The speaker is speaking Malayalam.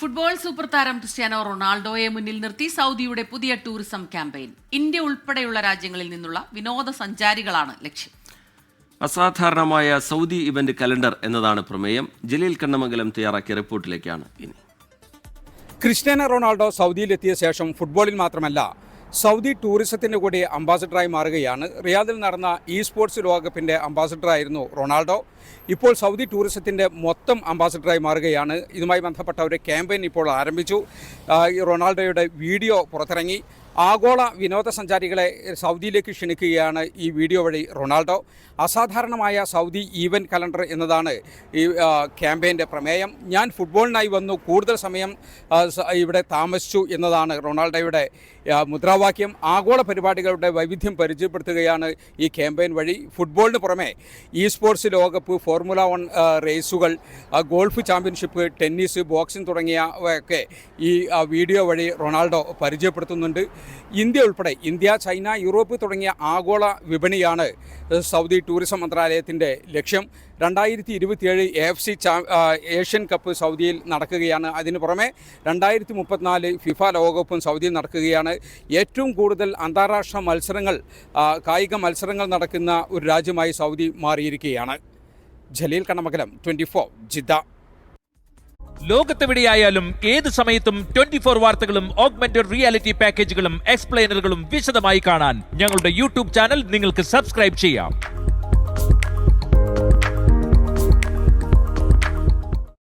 ഫുട്ബോൾ സൂപ്പർ താരം ക്രിസ്ത്യാനോ റൊണാൾഡോയെ മുന്നിൽ നിർത്തി സൗദിയുടെ പുതിയ ടൂറിസം ക്യാമ്പയിൻ. ഇന്ത്യ ഉൾപ്പെടെയുള്ള രാജ്യങ്ങളിൽ നിന്നുള്ള വിനോദസഞ്ചാരികളാണ് ലക്ഷ്യം. അസാധാരണമായ സൗദി ഇവന്റ് കലണ്ടർ എന്നതാണ് പ്രമേയം. ജലീൽ കണ്ണമംഗലം തയ്യാറാക്കിയ റിപ്പോർട്ടിലേക്കാണ് ഇനി. ക്രിസ്ത്യാനോ റൊണാൾഡോ സൗദിയിലെത്തിയ ശേഷം ഫുട്ബോളിൽ മാത്രമല്ല സൗദി ടൂറിസത്തിൻ്റെ കൂടി അംബാസഡറായി മാറുകയാണ്. റിയാദിൽ നടന്ന ഇ സ്പോർട്സ് ലോകകപ്പിൻ്റെ അംബാസഡറായിരുന്നു റൊണാൾഡോ. ഇപ്പോൾ സൗദി ടൂറിസത്തിൻ്റെ മൊത്തം അംബാസഡറായി മാറുകയാണ്. ഇതുമായി ബന്ധപ്പെട്ട ഒരു ക്യാമ്പയിൻ ഇപ്പോൾ ആരംഭിച്ചു. റൊണാൾഡോയുടെ വീഡിയോ പുറത്തിറങ്ങി. ആഗോള വിനോദസഞ്ചാരികളെ സൗദിയിലേക്ക് ക്ഷണിക്കുകയാണ് ഈ വീഡിയോ വഴി റൊണാൾഡോ. അസാധാരണമായ സൗദി ഈവൻറ്റ് കലണ്ടർ എന്നതാണ് ഈ ക്യാമ്പയിൻ്റെ പ്രമേയം. ഞാൻ ഫുട്ബോളിനായി വന്നു, കൂടുതൽ സമയം ഇവിടെ താമസിച്ചു എന്നതാണ് റൊണാൾഡോയുടെ മുദ്രാവാക്യം. ആഗോള പരിപാടികളുടെ വൈവിധ്യം പരിചയപ്പെടുത്തുകയാണ് ഈ ക്യാമ്പയിൻ വഴി. ഫുട്ബോളിന് പുറമെ ഇ സ്പോർട്സ് ലോകകപ്പ്, ഫോർമുല 1 റേസുകൾ, ഗോൾഫ് ചാമ്പ്യൻഷിപ്പ്, ടെന്നീസ്, ബോക്സിംഗ് തുടങ്ങിയവയൊക്കെ ഈ വീഡിയോ വഴി റൊണാൾഡോ പരിചയപ്പെടുത്തുന്നുണ്ട്. ഇന്ത്യ ഉൾപ്പെടെ ഇന്ത്യ, ചൈന, യൂറോപ്പ് തുടങ്ങിയ ആഗോള വിപണിയാണ് സൗദി ടൂറിസം മന്ത്രാലയത്തിൻ്റെ ലക്ഷ്യം. 2027 AFC ഏഷ്യൻ കപ്പ് സൗദിയിൽ നടക്കുകയാണ്. അതിനു പുറമെ 2034 ഫിഫ ലോകകപ്പും സൗദിയിൽ നടക്കുകയാണ്. ഏറ്റവും കൂടുതൽ അന്താരാഷ്ട്ര മത്സരങ്ങൾ, കായിക മത്സരങ്ങൾ നടക്കുന്ന ഒരു രാജ്യമായി സൗദി മാറിയിരിക്കുകയാണ്. ജലീൽ കണ്ണമംഗലം, 24 ജിദ്ദ. ലോകത്തെവിടെയായാലും ഏത് സമയത്തും 24 വാർത്തകളും ഓഗ്മെന്റഡ് റിയാലിറ്റി പാക്കേജുകളും എക്സ്പ്ലെയിനറുകളും വിശദമായി കാണാൻ ഞങ്ങളുടെ യൂട്യൂബ് ചാനൽ നിങ്ങൾക്ക് സബ്സ്ക്രൈബ് ചെയ്യാം.